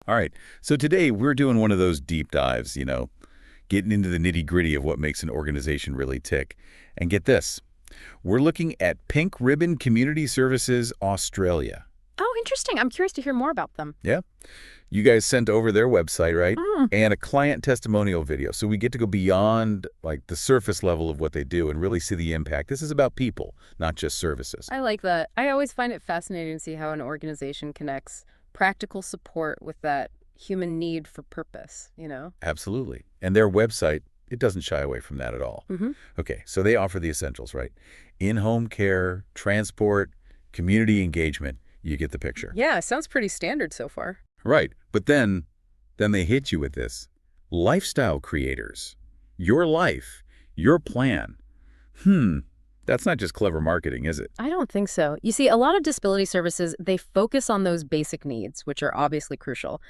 All right, so today we're doing one of those deep dives, getting into the nitty-gritty of what makes an organization really tick. And get this, we're looking at Pink Ribbon Community Services Australia. Oh, interesting. I'm curious to hear more about them. Yeah? You guys sent over their website, right? Mm. And a client testimonial video. So we get to go beyond like the surface level of what they do and really see the impact. This is about people, not just services. I like that. I always find it fascinating to see how an organization connects practical support with that human need for purpose. Absolutely. And their website, it doesn't shy away from that at all. Mm-hmm. Okay, so they offer the essentials, right? In-home care, transport, community engagement. You get the picture. Yeah, sounds pretty standard so far. Right. But then they hit you with this. Lifestyle creators. Your life. Your plan. That's not just clever marketing, is it? I don't think so. You see, a lot of disability services, they focus on those basic needs, which are obviously crucial.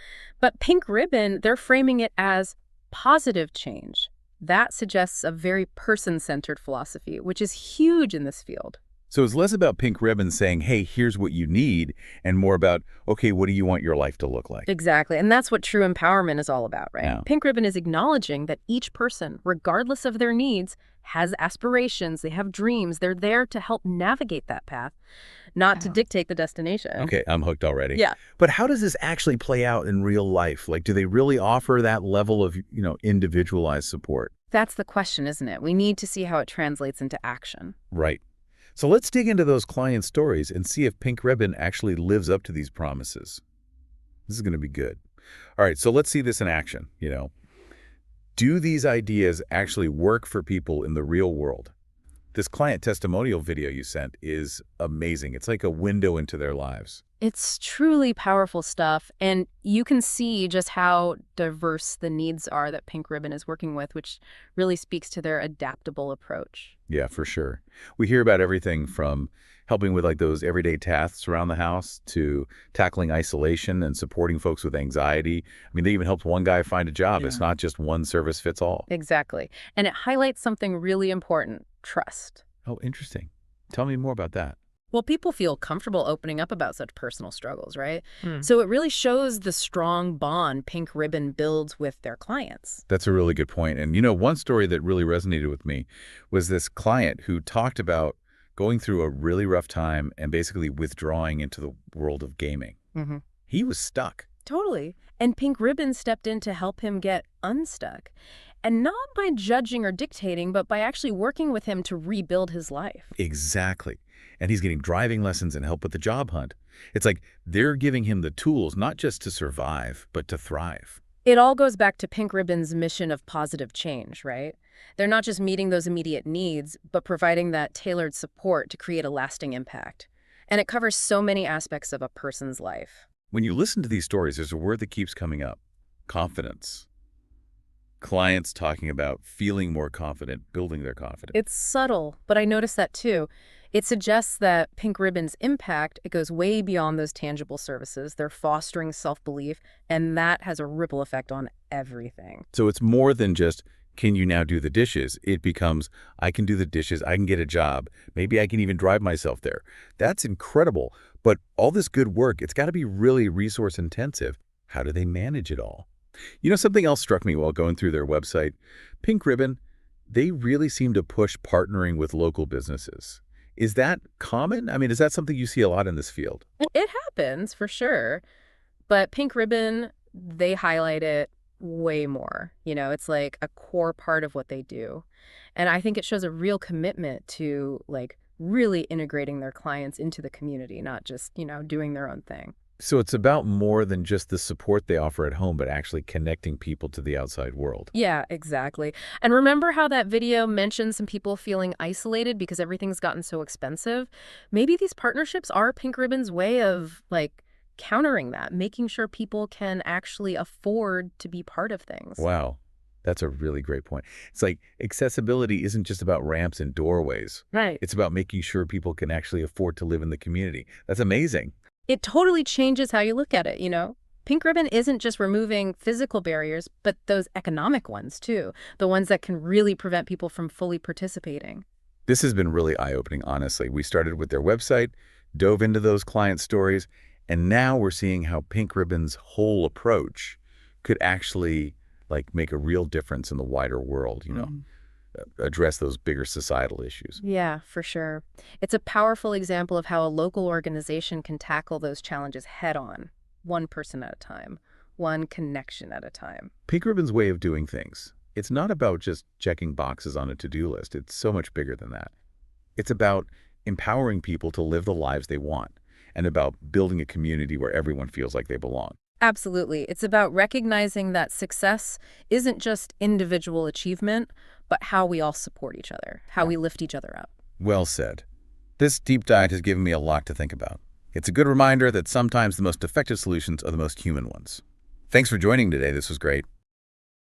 But Pink Ribbon, they're framing it as positive change. That suggests a very person-centered philosophy, which is huge in this field. So it's less about Pink Ribbon saying, hey, here's what you need, and more about, okay, what do you want your life to look like? Exactly. And that's what true empowerment is all about, right? Yeah. Pink Ribbon is acknowledging that each person, regardless of their needs, has aspirations, they have dreams. They're there to help navigate that path, not to dictate the destination. Okay, I'm hooked already. Yeah. But how does this actually play out in real life? Like, do they really offer that level of, individualized support? That's the question, isn't it? We need to see how it translates into action. Right. So let's dig into those client stories and see if Pink Ribbon actually lives up to these promises. This is going to be good. All right, so let's see this in action, Do these ideas actually work for people in the real world? This client testimonial video you sent is amazing. It's like a window into their lives. It's truly powerful stuff, and you can see just how diverse the needs are that Pink Ribbon is working with, which really speaks to their adaptable approach. Yeah, for sure. We hear about everything from helping with like those everyday tasks around the house to tackling isolation and supporting folks with anxiety. I mean, they even helped one guy find a job. Yeah. It's not just one service fits all. Exactly. And it highlights something really important: trust. Oh, interesting. Tell me more about that. Well, people feel comfortable opening up about such personal struggles, right? So it really shows the strong bond Pink Ribbon builds with their clients. That's a really good point. And one story that really resonated with me was this client who talked about going through a really rough time and basically withdrawing into the world of gaming. Mm-hmm. He was stuck. Totally. And Pink Ribbon stepped in to help him get unstuck. And not by judging or dictating, but by actually working with him to rebuild his life. Exactly. And he's getting driving lessons and help with the job hunt. It's like they're giving him the tools, not just to survive, but to thrive. It all goes back to Pink Ribbon's mission of positive change, right? They're not just meeting those immediate needs, but providing that tailored support to create a lasting impact. And it covers so many aspects of a person's life. When you listen to these stories, there's a word that keeps coming up: confidence. Clients talking about feeling more confident, building their confidence. It's subtle, but I noticed that too. It suggests that Pink Ribbon's impact, it goes way beyond those tangible services. They're fostering self-belief, and that has a ripple effect on everything. So it's more than just, can you now do the dishes? It becomes, I can do the dishes, I can get a job, maybe I can even drive myself there. That's incredible. But all this good work, it's got to be really resource intensive. How do they manage it all? Something else struck me while going through their website. Pink Ribbon, they really seem to push partnering with local businesses. Is that common? I mean, is that something you see a lot in this field? It happens, for sure. But Pink Ribbon, they highlight it way more. It's like a core part of what they do. And I think it shows a real commitment to, really integrating their clients into the community, not just, doing their own thing. So it's about more than just the support they offer at home, but actually connecting people to the outside world. Yeah, exactly. And remember how that video mentioned some people feeling isolated because everything's gotten so expensive? Maybe these partnerships are Pink Ribbon's way of, countering that, making sure people can actually afford to be part of things. Wow. That's a really great point. It's like accessibility isn't just about ramps and doorways. Right. It's about making sure people can actually afford to live in the community. That's amazing. It totally changes how you look at it, Pink Ribbon isn't just removing physical barriers, but those economic ones, too. The ones that can really prevent people from fully participating. This has been really eye-opening, honestly. We started with their website, dove into those client stories, And now we're seeing how Pink Ribbon's whole approach could actually make a real difference in the wider world, address those bigger societal issues. Yeah, for sure. It's a powerful example of how a local organization can tackle those challenges head on, one person at a time, one connection at a time. Pink Ribbon's way of doing things, it's not about just checking boxes on a to-do list. It's so much bigger than that. It's about empowering people to live the lives they want and about building a community where everyone feels like they belong. Absolutely. It's about recognizing that success isn't just individual achievement, but how we all support each other, how we lift each other up. Well said. This deep dive has given me a lot to think about. It's a good reminder that sometimes the most effective solutions are the most human ones. Thanks for joining today. This was great.